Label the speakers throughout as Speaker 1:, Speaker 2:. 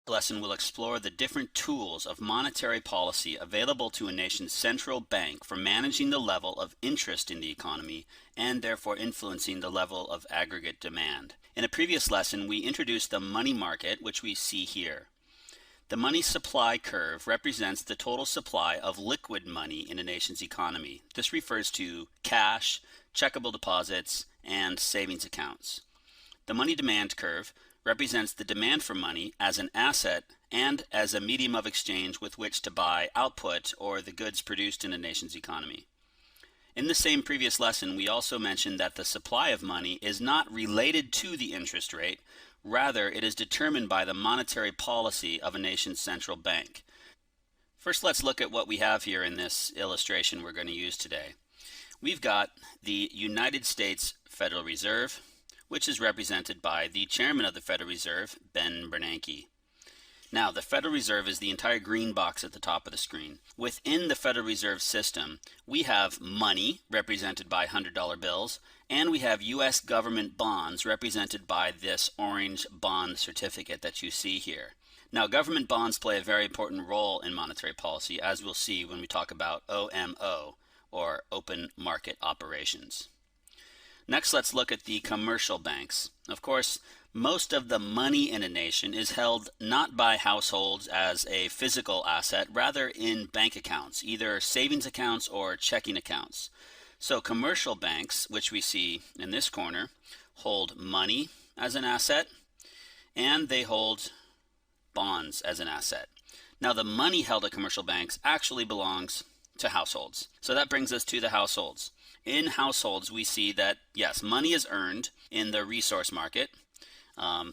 Speaker 1: lesson will explore the different tools of monetary policy available to a nation's central bank for managing the level of interest in the economy and therefore influencing the level of aggregate demand. In a previous lesson, we introduced the money market, which we see here. The money supply curve represents the total supply of liquid money in a nation's economy. This refers to cash, checkable deposits, and savings accounts. The money demand curve represents the demand for money as an asset and as a medium of exchange with which to buy output or the goods produced in a nation's economy. In the same previous lesson, we also mentioned that the supply of money is not related to the interest rate. Rather, it is determined by the monetary policy of a nation's central bank. First, let's look at what we have here in this illustration we're going to use today. We've got the United States Federal Reserve, which is represented by the chairman of the Federal Reserve, Ben Bernanke. Now, the Federal Reserve is the entire green box at the top of the screen. Within the Federal Reserve system, we have money represented by $100 bills, and we have U.S. government bonds represented by this orange bond certificate that you see here. Now, government bonds play a very important role in monetary policy, as we'll see when we talk about OMO, or open market operations. Next, let's look at the commercial banks. Of course, most of the money in a nation is held not by households as a physical asset, rather in bank accounts, either savings accounts or checking accounts. So commercial banks, which we see in this corner, hold money as an asset, and they hold bonds as an asset. Now, the money held at commercial banks actually belongs to households. So that brings us to the households. In households, we see that, yes, money is earned in the resource market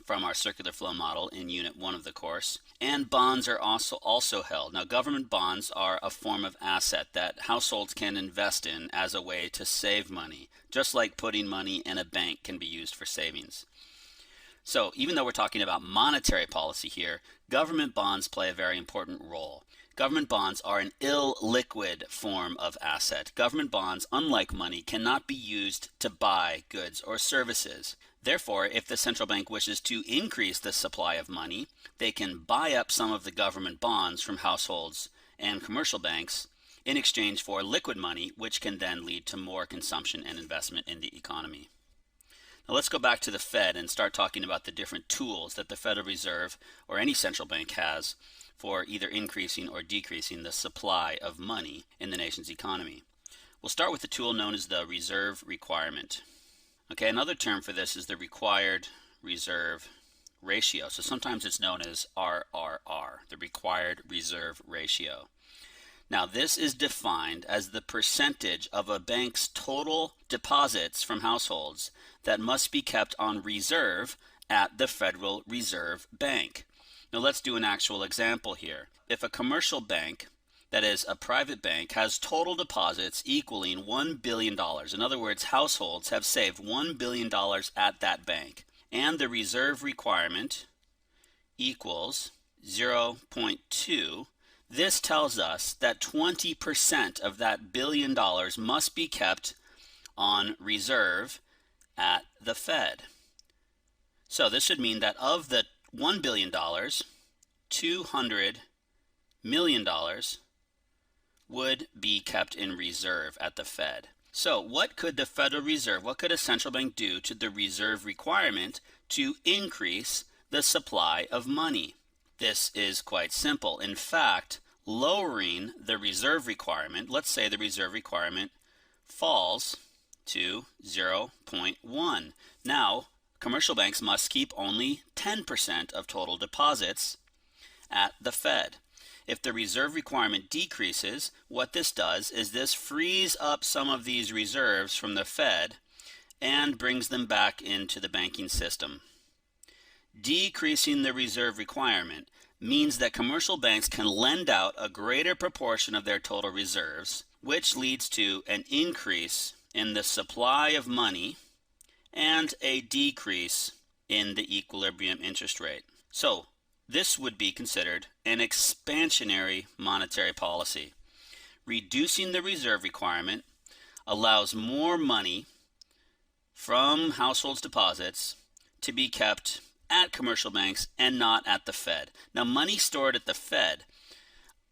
Speaker 1: from our circular flow model in Unit 1 of the course, and bonds are also held. Now, government bonds are a form of asset that households can invest in as a way to save money, just like putting money in a bank can be used for savings. So even though we're talking about monetary policy here, government bonds play a very important role. Government bonds are an illiquid form of asset. Government bonds, unlike money, cannot be used to buy goods or services. Therefore, if the central bank wishes to increase the supply of money, they can buy up some of the government bonds from households and commercial banks in exchange for liquid money, which can then lead to more consumption and investment in the economy. Now let's go back to the Fed and start talking about the different tools that the Federal Reserve or any central bank has for either increasing or decreasing the supply of money in the nation's economy. We'll start with the tool known as the reserve requirement. Okay, another term for this is the required reserve ratio. So sometimes it's known as RRR, the required reserve ratio. Now, this is defined as the percentage of a bank's total deposits from households that must be kept on reserve at the Federal Reserve Bank. Now, let's do an actual example here. If a commercial bank, that is a private bank, has total deposits equaling $1 billion, in other words, households have saved $1 billion at that bank, and the reserve requirement equals 0.2, this tells us that 20% of that $1 billion must be kept on reserve at the Fed. So this should mean that of the $1 billion, $200 million would be kept in reserve at the Fed. So what could the Federal Reserve, what could a central bank do to the reserve requirement to increase the supply of money? This is quite simple. In fact, lowering the reserve requirement, let's say the reserve requirement falls to 0.1. Now, commercial banks must keep only 10% of total deposits at the Fed. If the reserve requirement decreases, what this does is this frees up some of these reserves from the Fed and brings them back into the banking system. Decreasing the reserve requirement means that commercial banks can lend out a greater proportion of their total reserves, which leads to an increase in the supply of money and a decrease in the equilibrium interest rate. So this would be considered an expansionary monetary policy. Reducing the reserve requirement allows more money from households' deposits to be kept at commercial banks and not at the Fed. Now, money stored at the Fed,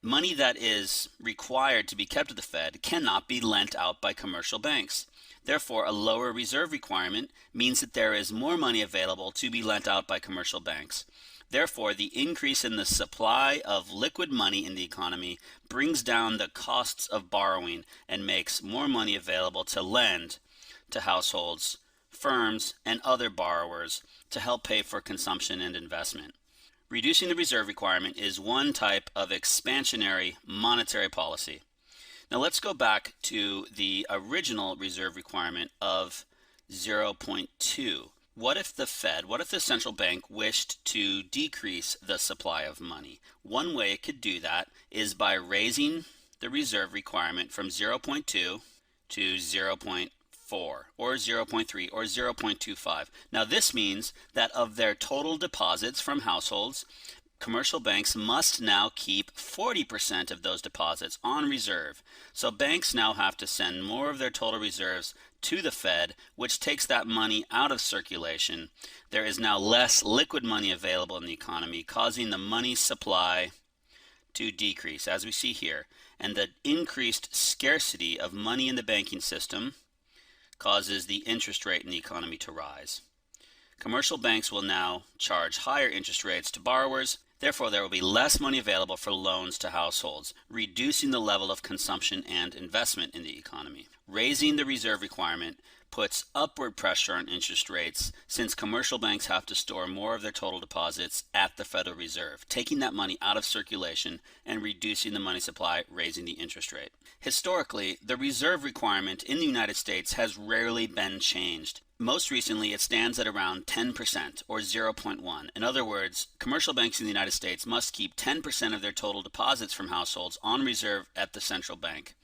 Speaker 1: money that is required to be kept at the Fed, cannot be lent out by commercial banks. Therefore, a lower reserve requirement means that there is more money available to be lent out by commercial banks. Therefore, the increase in the supply of liquid money in the economy brings down the costs of borrowing and makes more money available to lend to households, firms, and other borrowers to help pay for consumption and investment. Reducing the reserve requirement is one type of expansionary monetary policy. Now let's go back to the original reserve requirement of 0.2. What if the Fed, what if the central bank wished to decrease the supply of money? One way it could do that is by raising the reserve requirement from 0.2 to 0.4 or 0.3 or 0.25. Now this means that of their total deposits from households, commercial banks must now keep 40% of those deposits on reserve. So banks now have to send more of their total reserves to the Fed, which takes that money out of circulation. There is now less liquid money available in the economy, causing the money supply to decrease, as we see here. And the increased scarcity of money in the banking system causes the interest rate in the economy to rise. Commercial banks will now charge higher interest rates to borrowers. Therefore, there will be less money available for loans to households, reducing the level of consumption and investment in the economy. Raising the reserve requirement puts upward pressure on interest rates since commercial banks have to store more of their total deposits at the Federal Reserve, taking that money out of circulation and reducing the money supply, raising the interest rate. Historically, the reserve requirement in the United States has rarely been changed. Most recently, it stands at around 10% or 0.1. In other words, commercial banks in the United States must keep 10% of their total deposits from households on reserve at the central bank.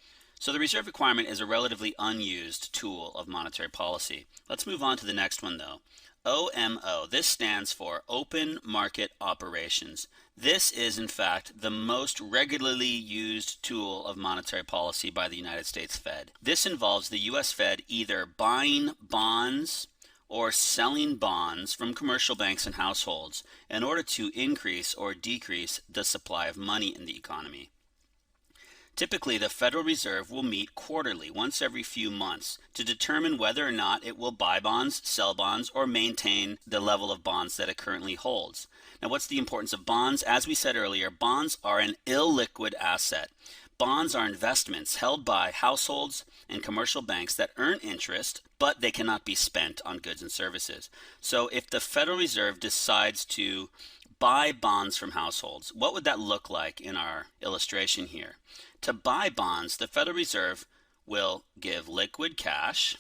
Speaker 1: So the reserve requirement is a relatively unused tool of monetary policy. Let's move on to the next one though. OMO, this stands for Open Market Operations. This is in fact the most regularly used tool of monetary policy by the United States Fed. This involves the US Fed either buying bonds or selling bonds from commercial banks and households in order to increase or decrease the supply of money in the economy. Typically, the Federal Reserve will meet quarterly, once every few months, to determine whether or not it will buy bonds, sell bonds, or maintain the level of bonds that it currently holds. Now, what's the importance of bonds? As we said earlier, bonds are an illiquid asset. Bonds are investments held by households and commercial banks that earn interest, but they cannot be spent on goods and services. So if the Federal Reserve decides to buy bonds from households, what would that look like in our illustration here? To buy bonds, the Federal Reserve will give liquid cash,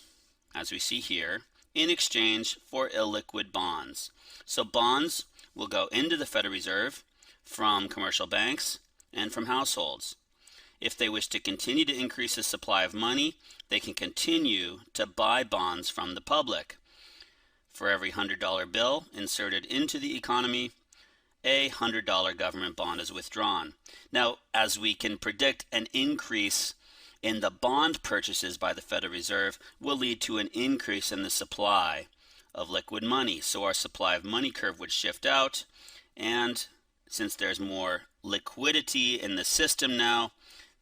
Speaker 1: as we see here, in exchange for illiquid bonds. So bonds will go into the Federal Reserve from commercial banks and from households. If they wish to continue to increase the supply of money, they can continue to buy bonds from the public. For every $100 bill inserted into the economy, a $100 government bond is withdrawn. Now, as we can predict, an increase in the bond purchases by the Federal Reserve will lead to an increase in the supply of liquid money. So our supply of money curve would shift out, and since there's more liquidity in the system now,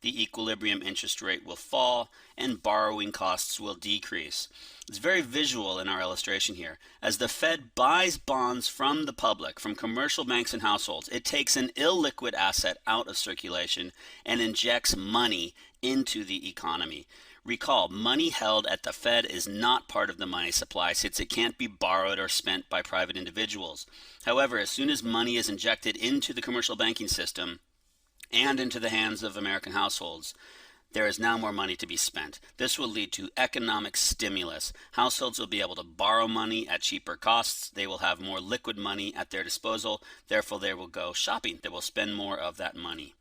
Speaker 1: the equilibrium interest rate will fall and borrowing costs will decrease. It's very visual in our illustration here. As the Fed buys bonds from the public, from commercial banks and households, it takes an illiquid asset out of circulation and injects money into the economy. Recall, money held at the Fed is not part of the money supply since it can't be borrowed or spent by private individuals. However, as soon as money is injected into the commercial banking system, and into the hands of American households, there is now more money to be spent. This will lead to economic stimulus. Households will be able to borrow money at cheaper costs. They will have more liquid money at their disposal. Therefore, they will go shopping. They will spend more of that money.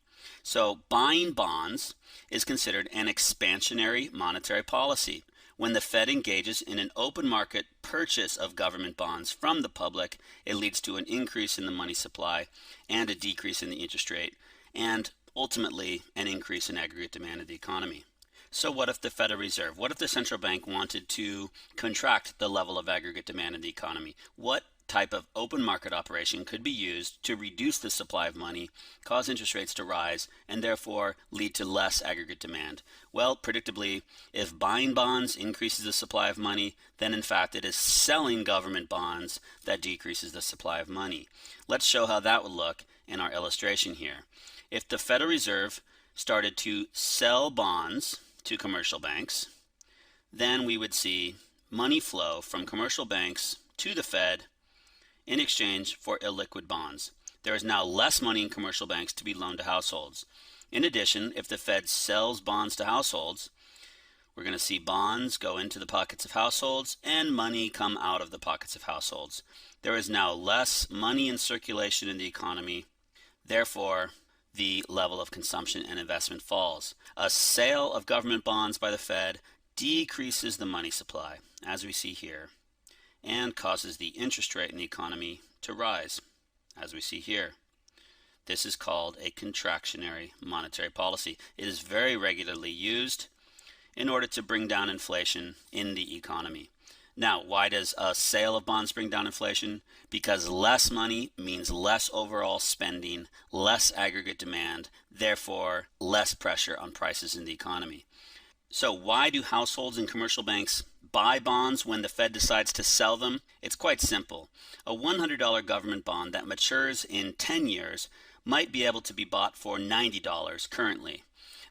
Speaker 1: So buying bonds is considered an expansionary monetary policy. When the Fed engages in an open market purchase of government bonds from the public, it leads to an increase in the money supply and a decrease in the interest rate, and ultimately an increase in aggregate demand of the economy. So what if the Federal Reserve, what if the central bank wanted to contract the level of aggregate demand in the economy? What type of open market operation could be used to reduce the supply of money, cause interest rates to rise, and therefore lead to less aggregate demand? Well, predictably, if buying bonds increases the supply of money, then in fact it is selling government bonds that decreases the supply of money. Let's show how that would look in our illustration here. If the Federal Reserve started to sell bonds to commercial banks, then we would see money flow from commercial banks to the Fed in exchange for illiquid bonds. There is now less money in commercial banks to be loaned to households. In addition, if the Fed sells bonds to households, we're going to see bonds go into the pockets of households and money come out of the pockets of households. There is now less money in circulation in the economy. Therefore, the level of consumption and investment falls. A sale of government bonds by the Fed decreases the money supply, as we see here, and causes the interest rate in the economy to rise, as we see here. This is called a contractionary monetary policy. It is very regularly used in order to bring down inflation in the economy. Now, why does a sale of bonds bring down inflation? Because less money means less overall spending, less aggregate demand, therefore less pressure on prices in the economy. So why do households and commercial banks buy bonds when the Fed decides to sell them? It's quite simple. A $100 government bond that matures in 10 years might be able to be bought for $90 currently.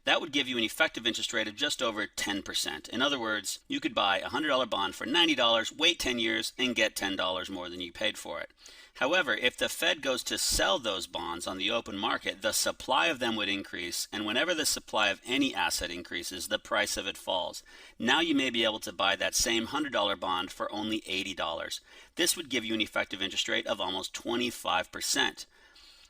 Speaker 1: That would give you an effective interest rate of just over 10%. In other words, you could buy a $100 bond for $90, wait 10 years, and get $10 more than you paid for it. However, if the Fed goes to sell those bonds on the open market, the supply of them would increase, and whenever the supply of any asset increases, the price of it falls. Now you may be able to buy that same $100 bond for only $80. This would give you an effective interest rate of almost 25%.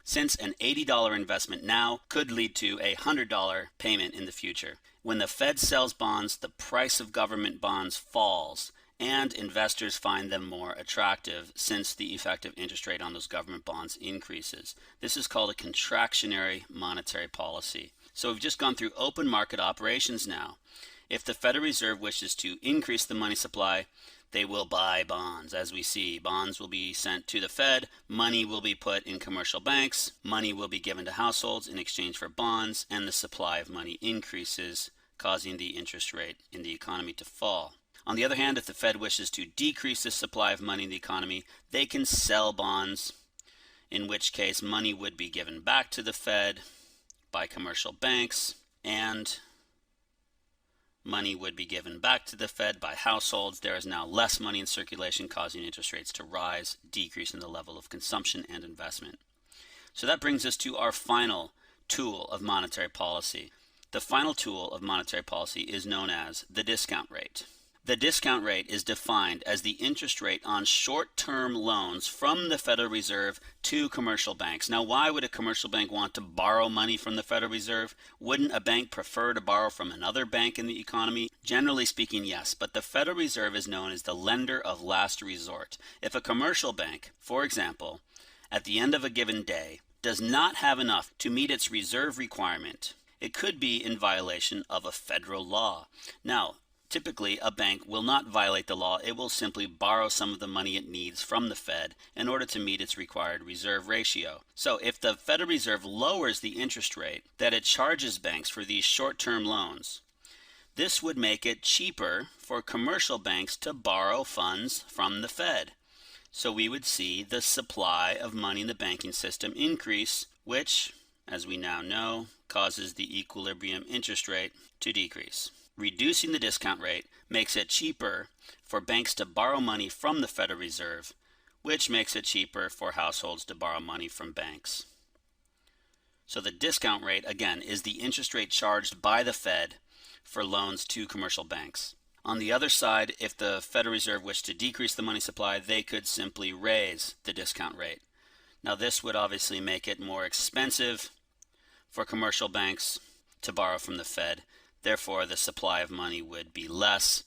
Speaker 1: Since an $80 investment now could lead to a $100 payment in the future. When the Fed sells bonds, the price of government bonds falls, and investors find them more attractive since the effective interest rate on those government bonds increases. This is called a contractionary monetary policy. So we've just gone through open market operations now. If the Federal Reserve wishes to increase the money supply, they will buy bonds. As we see, bonds will be sent to the Fed, money will be put in commercial banks, money will be given to households in exchange for bonds, and the supply of money increases, causing the interest rate in the economy to fall. On the other hand, if the Fed wishes to decrease the supply of money in the economy, they can sell bonds, in which case money would be given back to the Fed by commercial banks, and money would be given back to the Fed by households. There is now less money in circulation, causing interest rates to rise, decreasing the level of consumption and investment. So that brings us to our final tool of monetary policy. The final tool of monetary policy is known as the discount rate. The discount rate is defined as the interest rate on short-term loans from the Federal Reserve to commercial banks. Now, why would a commercial bank want to borrow money from the Federal Reserve? Wouldn't a bank prefer to borrow from another bank in the economy? Generally speaking, yes, but the Federal Reserve is known as the lender of last resort. If a commercial bank, for example, at the end of a given day, does not have enough to meet its reserve requirement, it could be in violation of a federal law. Now, typically, a bank will not violate the law. It will simply borrow some of the money it needs from the Fed in order to meet its required reserve ratio. So if the Federal Reserve lowers the interest rate that it charges banks for these short-term loans, this would make it cheaper for commercial banks to borrow funds from the Fed. So we would see the supply of money in the banking system increase, which, as we now know, causes the equilibrium interest rate to decrease. Reducing the discount rate makes it cheaper for banks to borrow money from the Federal Reserve, which makes it cheaper for households to borrow money from banks. So the discount rate, again, is the interest rate charged by the Fed for loans to commercial banks. On the other side, if the Federal Reserve wished to decrease the money supply, they could simply raise the discount rate. Now, this would obviously make it more expensive for commercial banks to borrow from the Fed. Therefore, the supply of money would be less.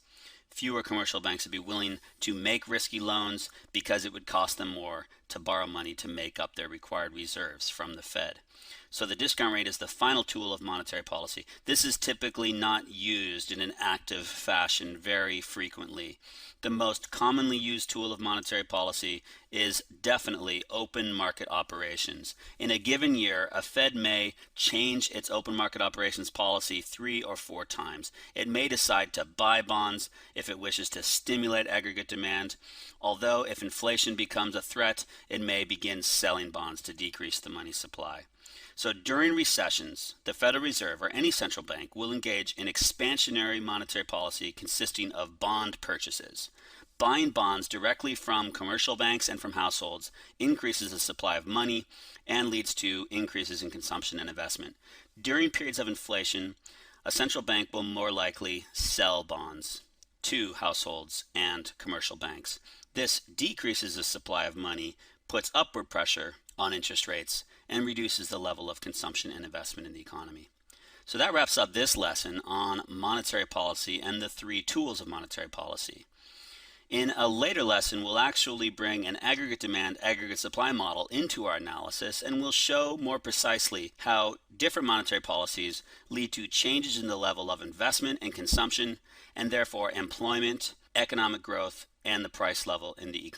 Speaker 1: Fewer commercial banks would be willing to make risky loans because it would cost them more to borrow money to make up their required reserves from the Fed. So the discount rate is the final tool of monetary policy. This is typically not used in an active fashion very frequently. The most commonly used tool of monetary policy is definitely open market operations. In a given year, a Fed may change its open market operations policy 3 or 4 times. It may decide to buy bonds if it wishes to stimulate aggregate demand, although if inflation becomes a threat, it may begin selling bonds to decrease the money supply. So during recessions, the Federal Reserve or any central bank will engage in expansionary monetary policy consisting of bond purchases. Buying bonds directly from commercial banks and from households increases the supply of money and leads to increases in consumption and investment. During periods of inflation, a central bank will more likely sell bonds to households and commercial banks. This decreases the supply of money, puts upward pressure on interest rates, and reduces the level of consumption and investment in the economy. So that wraps up this lesson on monetary policy and the 3 tools of monetary policy. In a later lesson, we'll actually bring an aggregate demand, aggregate supply model into our analysis, and we'll show more precisely how different monetary policies lead to changes in the level of investment and consumption, and therefore employment, economic growth, and the price level in the economy.